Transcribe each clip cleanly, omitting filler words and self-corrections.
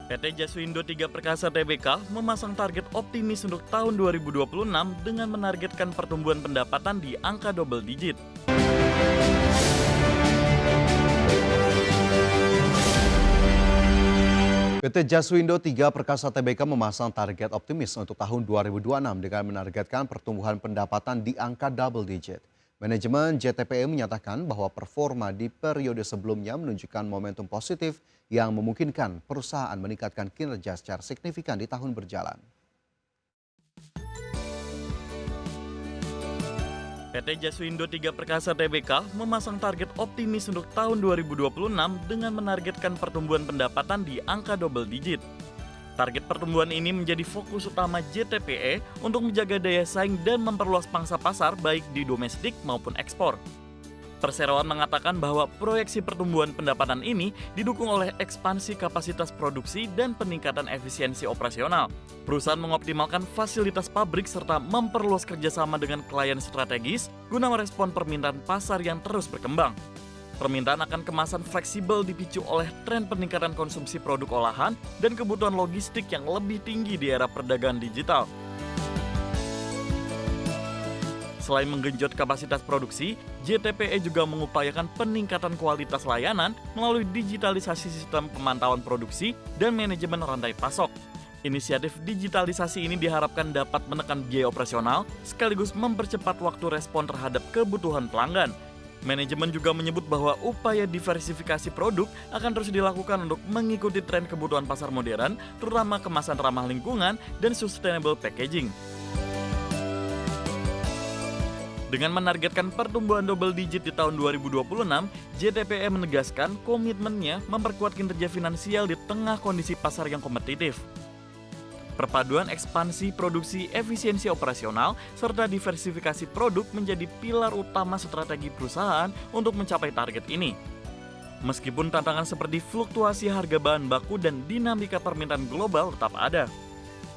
PT Jaswindo 3 Perkasa Tbk memasang target optimis untuk tahun 2026 dengan menargetkan pertumbuhan pendapatan di angka double digit. PT Jaswindo 3 Perkasa Tbk memasang target optimis untuk tahun 2026 dengan menargetkan pertumbuhan pendapatan di angka double digit. Manajemen JTPE menyatakan bahwa performa di periode sebelumnya menunjukkan momentum positif yang memungkinkan perusahaan meningkatkan kinerja secara signifikan di tahun berjalan. PT Jaswindo 3 Perkasa Tbk memasang target optimis untuk tahun 2026 dengan menargetkan pertumbuhan pendapatan di angka double digit. Target pertumbuhan ini menjadi fokus utama JTPE untuk menjaga daya saing dan memperluas pangsa pasar baik di domestik maupun ekspor. Perseroan mengatakan bahwa proyeksi pertumbuhan pendapatan ini didukung oleh ekspansi kapasitas produksi dan peningkatan efisiensi operasional. Perusahaan mengoptimalkan fasilitas pabrik serta memperluas kerjasama dengan klien strategis guna merespon permintaan pasar yang terus berkembang. Permintaan akan kemasan fleksibel dipicu oleh tren peningkatan konsumsi produk olahan dan kebutuhan logistik yang lebih tinggi di era perdagangan digital. Selain menggenjot kapasitas produksi, JTPE juga mengupayakan peningkatan kualitas layanan melalui digitalisasi sistem pemantauan produksi dan manajemen rantai pasok. Inisiatif digitalisasi ini diharapkan dapat menekan biaya operasional sekaligus mempercepat waktu respon terhadap kebutuhan pelanggan. Manajemen juga menyebut bahwa upaya diversifikasi produk akan terus dilakukan untuk mengikuti tren kebutuhan pasar modern, terutama kemasan ramah lingkungan dan sustainable packaging. Dengan menargetkan pertumbuhan double digit di tahun 2026, JTPE menegaskan komitmennya memperkuat kinerja finansial di tengah kondisi pasar yang kompetitif. Perpaduan ekspansi produksi, efisiensi operasional, serta diversifikasi produk menjadi pilar utama strategi perusahaan untuk mencapai target ini. Meskipun tantangan seperti fluktuasi harga bahan baku dan dinamika permintaan global tetap ada,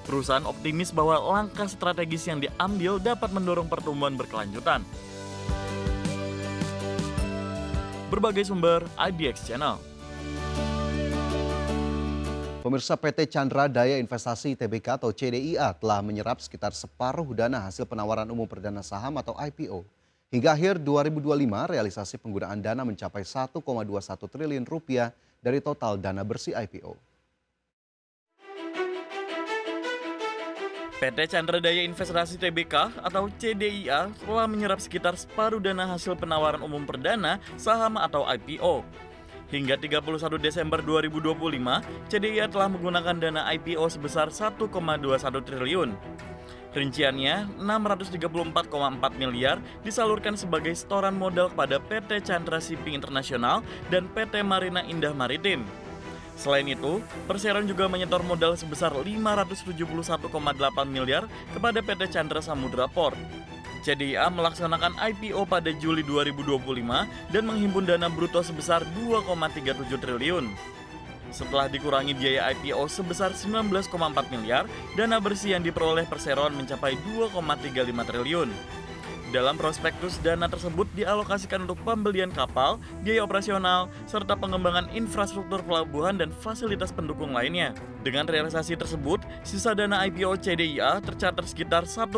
perusahaan optimis bahwa langkah strategis yang diambil dapat mendorong pertumbuhan berkelanjutan. Berbagai sumber, IDX Channel. Pemirsa, PT Chandra Daya Investasi Tbk atau CDIA telah menyerap sekitar separuh dana hasil penawaran umum perdana saham atau IPO. Hingga akhir 2025, realisasi penggunaan dana mencapai 1,21 triliun rupiah dari total dana bersih IPO. PT Chandra Daya Investasi Tbk atau CDIA telah menyerap sekitar separuh dana hasil penawaran umum perdana saham atau IPO. Hingga 31 Desember 2025, CDIA telah menggunakan dana IPO sebesar 1,21 triliun. Rinciannya, 634,4 miliar disalurkan sebagai setoran modal kepada PT Chandra Shipping International dan PT Marina Indah Maritim. Selain itu, perseroan juga menyetor modal sebesar 571,8 miliar kepada PT Chandra Samudra Port. CDIA melaksanakan IPO pada Juli 2025 dan menghimpun dana bruto sebesar 2,37 triliun. Setelah dikurangi biaya IPO sebesar 19,4 miliar, dana bersih yang diperoleh perseroan mencapai 2,35 triliun. Dalam prospektus, dana tersebut dialokasikan untuk pembelian kapal, biaya operasional, serta pengembangan infrastruktur pelabuhan dan fasilitas pendukung lainnya. Dengan realisasi tersebut, sisa dana IPO CDIA tercatat sekitar 1,15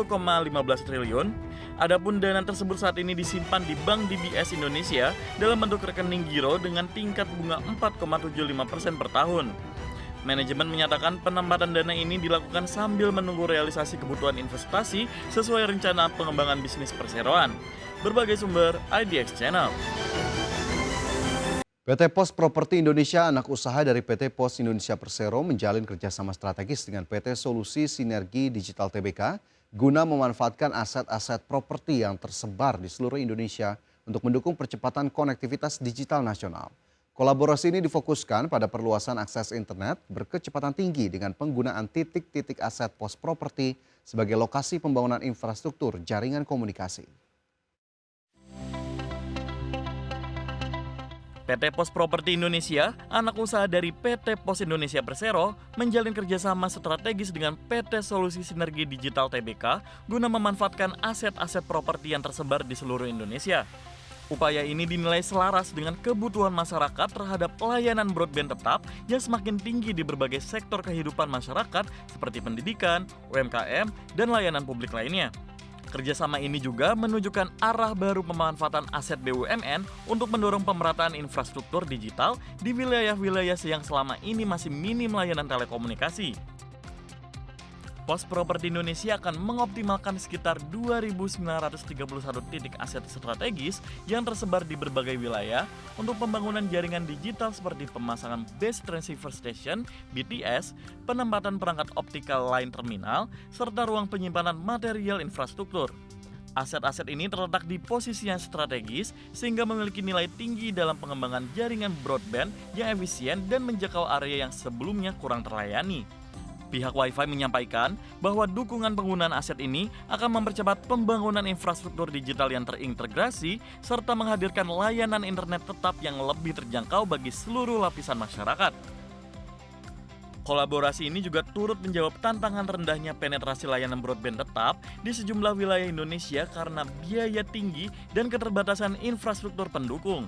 triliun. Adapun dana tersebut saat ini disimpan di Bank DBS Indonesia dalam bentuk rekening giro dengan tingkat bunga 4,75% per tahun. Manajemen menyatakan penempatan dana ini dilakukan sambil menunggu realisasi kebutuhan investasi sesuai rencana pengembangan bisnis perseroan. Berbagai sumber, IDX Channel. PT Pos Properti Indonesia, anak usaha dari PT Pos Indonesia Persero, menjalin kerjasama strategis dengan PT Solusi Sinergi Digital Tbk guna memanfaatkan aset-aset properti yang tersebar di seluruh Indonesia untuk mendukung percepatan konektivitas digital nasional. Kolaborasi ini difokuskan pada perluasan akses internet berkecepatan tinggi dengan penggunaan titik-titik aset pos properti sebagai lokasi pembangunan infrastruktur jaringan komunikasi. PT Pos Properti Indonesia, anak usaha dari PT Pos Indonesia Persero, menjalin kerjasama strategis dengan PT Solusi Sinergi Digital Tbk guna memanfaatkan aset-aset properti yang tersebar di seluruh Indonesia. Upaya ini dinilai selaras dengan kebutuhan masyarakat terhadap layanan broadband tetap yang semakin tinggi di berbagai sektor kehidupan masyarakat seperti pendidikan, UMKM, dan layanan publik lainnya. Kerjasama ini juga menunjukkan arah baru pemanfaatan aset BUMN untuk mendorong pemerataan infrastruktur digital di wilayah-wilayah yang selama ini masih minim layanan telekomunikasi. Pos Properti Indonesia akan mengoptimalkan sekitar 2.931 titik aset strategis yang tersebar di berbagai wilayah untuk pembangunan jaringan digital seperti pemasangan Base Transceiver Station (BTS), penempatan perangkat optikal line terminal, serta ruang penyimpanan material infrastruktur. Aset-aset ini terletak di posisi yang strategis sehingga memiliki nilai tinggi dalam pengembangan jaringan broadband yang efisien dan menjangkau area yang sebelumnya kurang terlayani. Pihak Wi-Fi menyampaikan bahwa dukungan penggunaan aset ini akan mempercepat pembangunan infrastruktur digital yang terintegrasi serta menghadirkan layanan internet tetap yang lebih terjangkau bagi seluruh lapisan masyarakat. Kolaborasi ini juga turut menjawab tantangan rendahnya penetrasi layanan broadband tetap di sejumlah wilayah Indonesia karena biaya tinggi dan keterbatasan infrastruktur pendukung.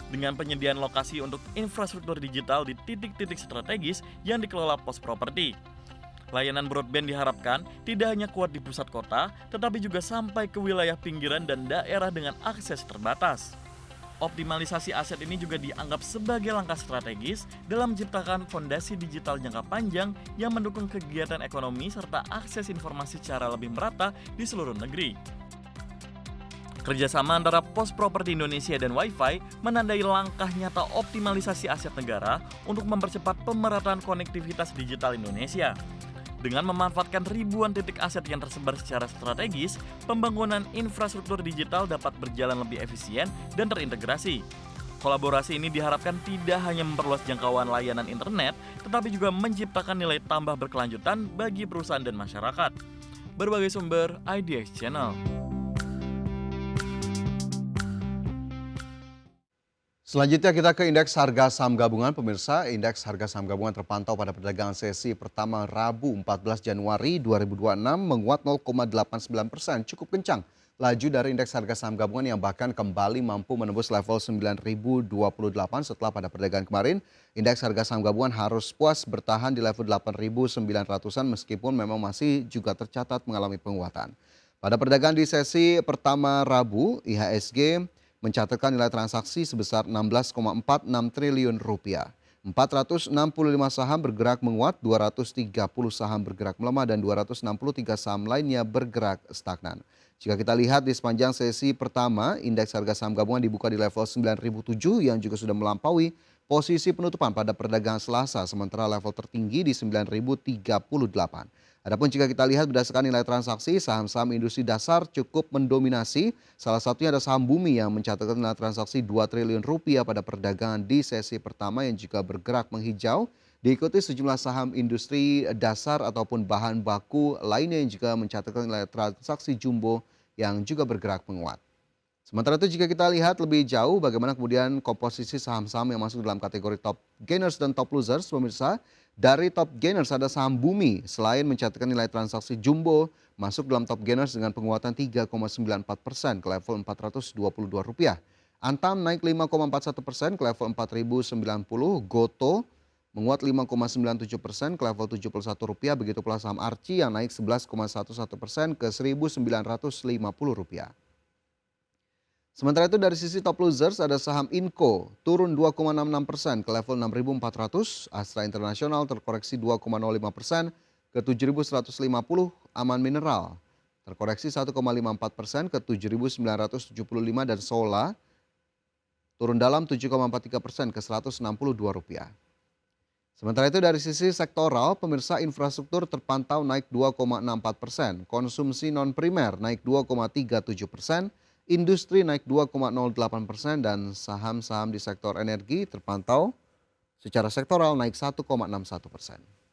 Dengan penyediaan lokasi untuk infrastruktur digital di titik-titik strategis yang dikelola Pos Properti, layanan broadband diharapkan tidak hanya kuat di pusat kota, tetapi juga sampai ke wilayah pinggiran dan daerah dengan akses terbatas. Optimalisasi aset ini juga dianggap sebagai langkah strategis dalam menciptakan fondasi digital jangka panjang yang mendukung kegiatan ekonomi serta akses informasi secara lebih merata di seluruh negeri. Kerjasama antara Pos Properti Indonesia dan Wi-Fi menandai langkah nyata optimalisasi aset negara untuk mempercepat pemerataan konektivitas digital Indonesia. Dengan memanfaatkan ribuan titik aset yang tersebar secara strategis, pembangunan infrastruktur digital dapat berjalan lebih efisien dan terintegrasi. Kolaborasi ini diharapkan tidak hanya memperluas jangkauan layanan internet, tetapi juga menciptakan nilai tambah berkelanjutan bagi perusahaan dan masyarakat. Berbagai sumber, IDX Channel. Selanjutnya kita ke indeks harga saham gabungan. Pemirsa, indeks harga saham gabungan terpantau pada perdagangan sesi pertama Rabu 14 Januari 2026 menguat 0,89%, cukup kencang. Laju dari indeks harga saham gabungan yang bahkan kembali mampu menembus level 9.028 setelah pada perdagangan kemarin. Indeks harga saham gabungan harus puas bertahan di level 8.900-an meskipun memang masih juga tercatat mengalami penguatan. Pada perdagangan di sesi pertama Rabu, IHSG mencatatkan nilai transaksi sebesar 16,46 triliun rupiah. 465 saham bergerak menguat, 230 saham bergerak melemah, dan 263 saham lainnya bergerak stagnan. Jika kita lihat di sepanjang sesi pertama, indeks harga saham gabungan dibuka di level 9.007 yang juga sudah melampaui posisi penutupan pada perdagangan Selasa, sementara level tertinggi di 9.038. Adapun jika kita lihat berdasarkan nilai transaksi, saham-saham industri dasar cukup mendominasi. Salah satunya ada saham Bumi yang mencatatkan nilai transaksi 2 triliun rupiah pada perdagangan di sesi pertama yang juga bergerak menghijau. Diikuti sejumlah saham industri dasar ataupun bahan baku lainnya yang juga mencatatkan nilai transaksi jumbo yang juga bergerak menguat. Sementara itu jika kita lihat lebih jauh bagaimana kemudian komposisi saham-saham yang masuk dalam kategori top gainers dan top losers, pemirsa. Dari top gainers ada saham Bumi, selain mencatatkan nilai transaksi jumbo, masuk dalam top gainers dengan penguatan 3,94% ke level Rp422. Antam naik 5,41% ke level Rp4.090, Goto menguat 5,97% ke level Rp71, begitu pula saham Arci yang naik 11,11% ke Rp1.950. Sementara itu dari sisi top losers ada saham Inco turun 2,66% ke level 6.400, Astra International terkoreksi 2,05% ke 7.150, Aman Mineral terkoreksi 1,54% ke 7.975 dan Sola turun dalam 7,43% ke Rp162. Sementara itu dari sisi sektoral, pemirsa, infrastruktur terpantau naik 2,64%, konsumsi non-primer naik 2,37%, industri naik 2,08% dan saham-saham di sektor energi terpantau secara sektoral naik 1,61%.